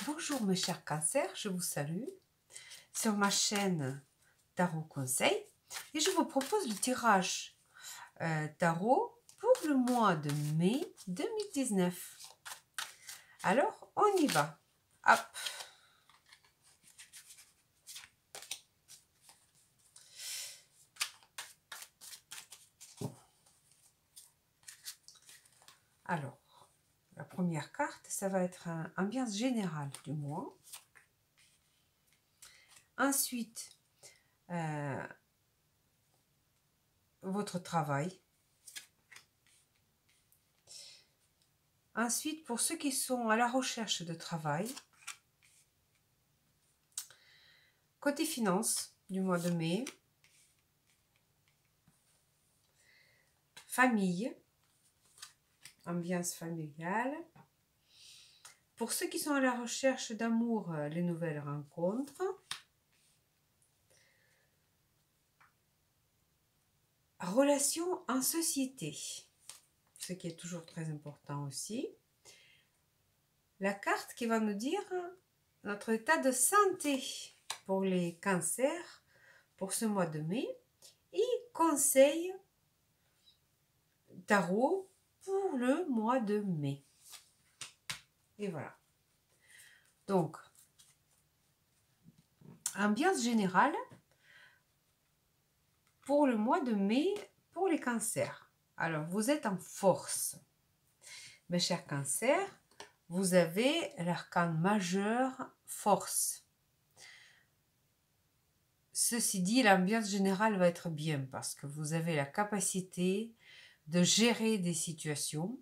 Bonjour mes chers cancers, je vous salue sur ma chaîne Tarot Conseil et je vous propose le tirage tarot pour le mois de mai 2019. Alors on y va. Hop. Alors, la première carte, ça va être une ambiance générale du mois. Ensuite, votre travail. Ensuite, pour ceux qui sont à la recherche de travail, côté finance du mois de mai, famille, ambiance familiale. Pour ceux qui sont à la recherche d'amour, les nouvelles rencontres. Relations en société, ce qui est toujours très important aussi. La carte qui va nous dire notre état de santé pour les cancers pour ce mois de mai et conseil tarot pour le mois de mai. Et voilà. Donc, ambiance générale pour le mois de mai pour les cancers. Alors, vous êtes en force. Mes chers cancers, vous avez l'arcane majeur force. Ceci dit, l'ambiance générale va être bien parce que vous avez la capacité de gérer des situations.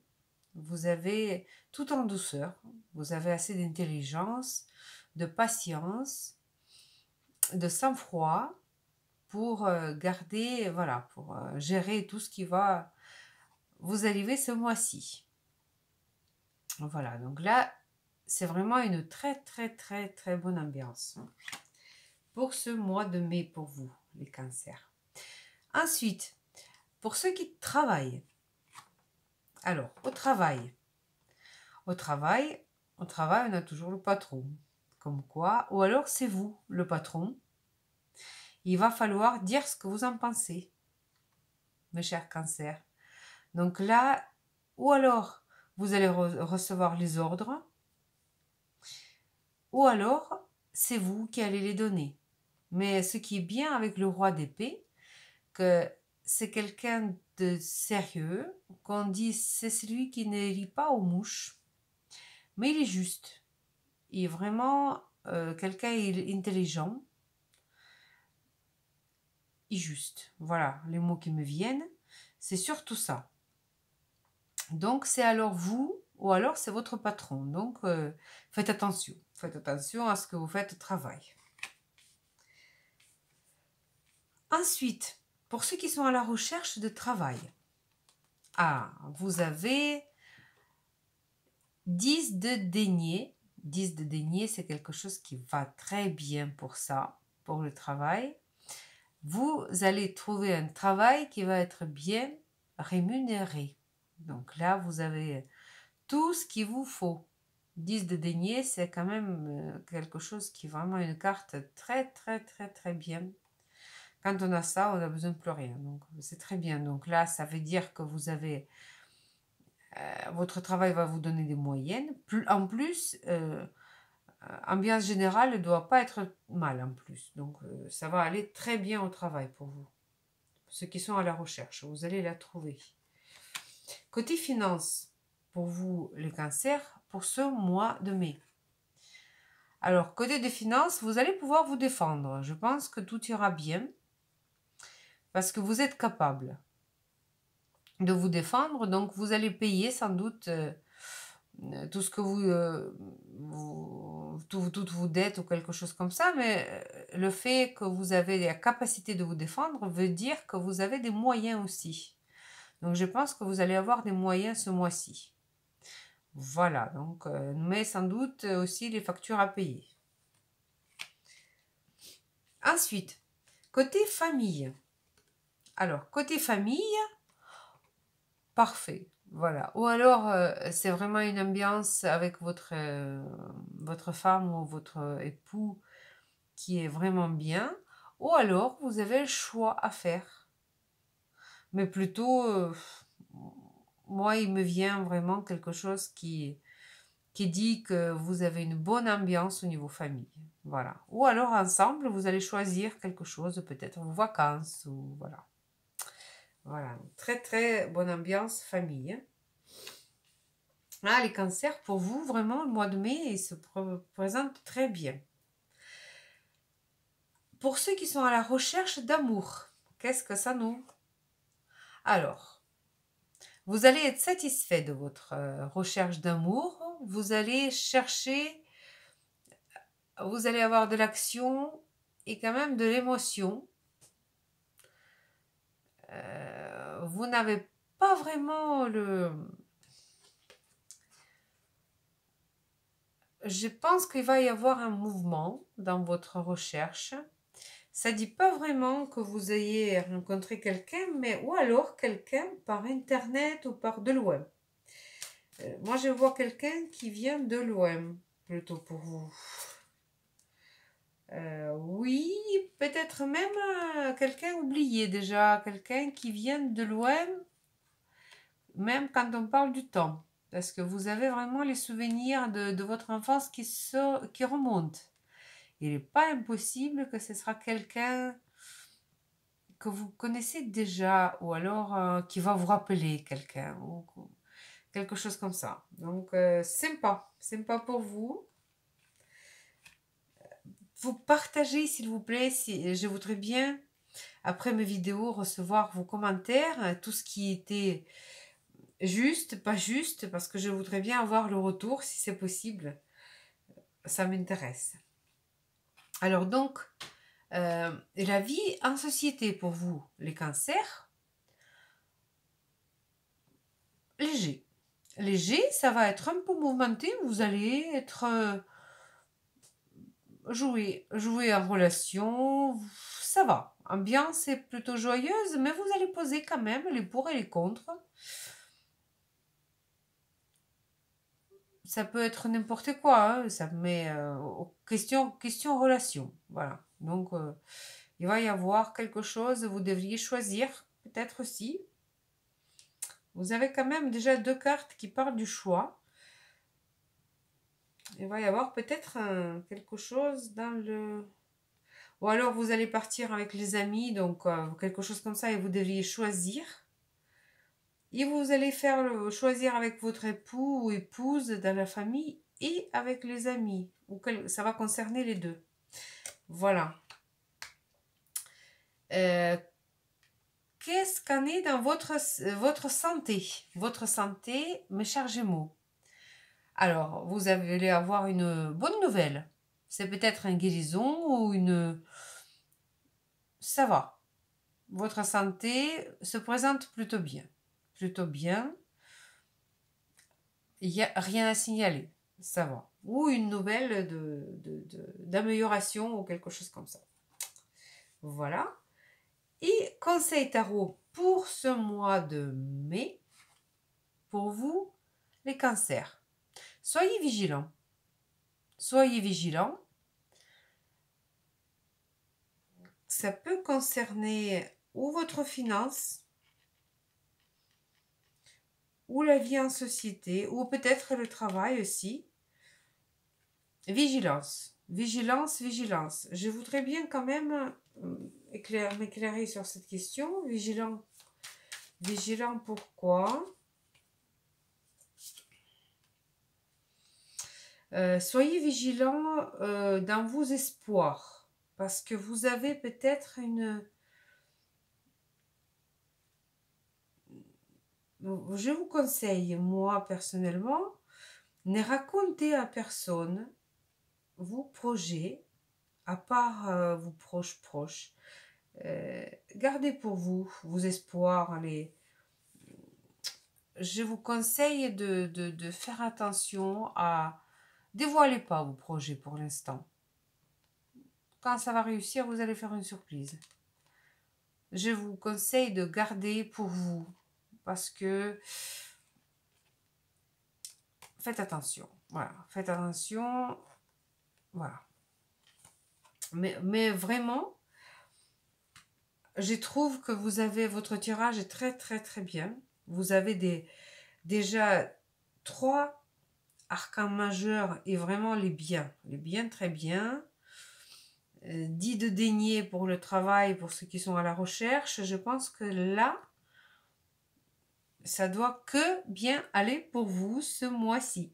Vous avez tout en douceur. Vous avez assez d'intelligence, de patience, de sang-froid pour garder, voilà, pour gérer tout ce qui va vous arriver ce mois-ci. Voilà, donc là, c'est vraiment une très bonne ambiance pour ce mois de mai pour vous, les cancers. Ensuite, pour ceux qui travaillent, alors, au travail, on a toujours le patron, comme quoi, ou alors c'est vous, le patron. Il va falloir dire ce que vous en pensez, mes chers cancers. Donc là, ou alors, vous allez recevoir les ordres, ou alors, c'est vous qui allez les donner. Mais ce qui est bien avec le roi d'épée, que c'est quelqu'un de sérieux, qu'on dit c'est celui qui ne rit pas aux mouches, mais il est juste. Il est vraiment quelqu'un intelligent et juste. Voilà les mots qui me viennent, c'est surtout ça. Donc c'est alors vous, ou alors c'est votre patron. Donc faites attention à ce que vous faites au travail. Ensuite, pour ceux qui sont à la recherche de travail, vous avez 10 de denier. 10 de denier, c'est quelque chose qui va très bien pour ça, pour le travail. Vous allez trouver un travail qui va être bien rémunéré. Donc là, vous avez tout ce qu'il vous faut. 10 de denier, c'est quand même quelque chose qui est vraiment une carte très bien. Quand on a ça, on n'a besoin de plus rien. Donc, c'est très bien. Donc là, ça veut dire que vous avez... votre travail va vous donner des moyennes. En plus, ambiance générale ne doit pas être mal en plus. Donc, ça va aller très bien au travail pour vous. Ceux qui sont à la recherche, vous allez la trouver. Côté finance, pour vous, les cancers, pour ce mois de mai. Alors, côté des finances, vous allez pouvoir vous défendre. Je pense que tout ira bien. Parce que vous êtes capable de vous défendre, donc vous allez payer sans doute tout ce que toutes vos dettes ou quelque chose comme ça, mais le fait que vous avez la capacité de vous défendre veut dire que vous avez des moyens aussi. Donc je pense que vous allez avoir des moyens ce mois-ci. Voilà, donc mais sans doute aussi les factures à payer. Ensuite, côté famille. Alors, côté famille, parfait. Voilà. Ou alors, c'est vraiment une ambiance avec votre femme ou votre époux qui est vraiment bien. Ou alors, vous avez le choix à faire. Mais plutôt, moi, il me vient vraiment quelque chose qui dit que vous avez une bonne ambiance au niveau famille. Voilà. Ou alors, ensemble, vous allez choisir quelque chose, peut-être vos vacances, ou voilà. Voilà. Très, très bonne ambiance famille. Ah, les cancers, pour vous, vraiment, le mois de mai, il se présente très bien. Pour ceux qui sont à la recherche d'amour, qu'est-ce que ça nous... Alors, vous allez être satisfait de votre recherche d'amour. Vous allez chercher, vous allez avoir de l'action et quand même de l'émotion. Vous n'avez pas vraiment le... Je pense qu'il va y avoir un mouvement dans votre recherche. Ça dit pas vraiment que vous ayez rencontré quelqu'un, mais ou alors quelqu'un par internet ou par de loin. Moi, je vois quelqu'un qui vient de loin, plutôt pour vous. Oui, peut-être même quelqu'un oublié déjà, quelqu'un qui vient de loin, même quand on parle du temps. Parce que vous avez vraiment les souvenirs de votre enfance qui remontent. Il n'est pas impossible que ce sera quelqu'un que vous connaissez déjà, ou alors qui va vous rappeler quelqu'un, ou quelque chose comme ça. Donc, sympa pour vous. Vous partagez, s'il vous plaît, si, je voudrais bien, après mes vidéos, recevoir vos commentaires, tout ce qui était juste, pas juste, parce que je voudrais bien avoir le retour, si c'est possible. Ça m'intéresse. Alors donc, la vie en société pour vous, les cancers, léger. Léger, ça va être un peu mouvementé, vous allez être jouer en relation, ça va. Ambiance est plutôt joyeuse, mais vous allez poser quand même les pour et les contre. Ça peut être n'importe quoi, hein, ça met question relation. Voilà. Donc, il va y avoir quelque chose, vous devriez choisir, peut-être aussi. Vous avez quand même déjà 2 cartes qui parlent du choix. Il va y avoir peut-être quelque chose dans le... Ou alors vous allez partir avec les amis, donc quelque chose comme ça, et vous devriez choisir. Et vous allez choisir avec votre époux ou épouse dans la famille et avec les amis. Ça va concerner les deux. Voilà. Qu'est-ce qu'en est dans votre santé? Votre santé, mes chers Gémeaux. Alors, vous allez avoir une bonne nouvelle. C'est peut-être une guérison ou une... Ça va. Votre santé se présente plutôt bien. Plutôt bien. Il n'y a rien à signaler. Ça va. Ou une nouvelle d'amélioration ou quelque chose comme ça. Voilà. Et conseil tarot pour ce mois de mai, pour vous, les cancers. Soyez vigilants. Soyez vigilants. Ça peut concerner ou votre finance, ou la vie en société, ou peut-être le travail aussi. Vigilance. Vigilance, vigilance. Je voudrais bien quand même m'éclairer sur cette question. Vigilant. Vigilant pourquoi? Soyez vigilant dans vos espoirs. Parce que vous avez peut-être une... Je vous conseille, moi personnellement, ne racontez à personne vos projets, à part vos proches. Gardez pour vous vos espoirs. Je vous conseille de faire attention à... Dévoilez pas vos projets pour l'instant. Quand ça va réussir, vous allez faire une surprise. Je vous conseille de garder pour vous. Parce que faites attention. Voilà, faites attention. Voilà. Mais vraiment, je trouve que vous avez, votre tirage est très très très bien. Vous avez déjà 3 arcans majeurs et vraiment les biens très bien. 10 de denier pour le travail, pour ceux qui sont à la recherche. Je pense que là, ça doit que bien aller pour vous ce mois-ci.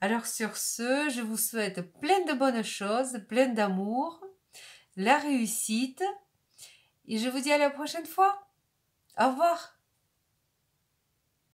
Alors sur ce, je vous souhaite plein de bonnes choses, plein d'amour, la réussite, et je vous dis à la prochaine fois. Au revoir.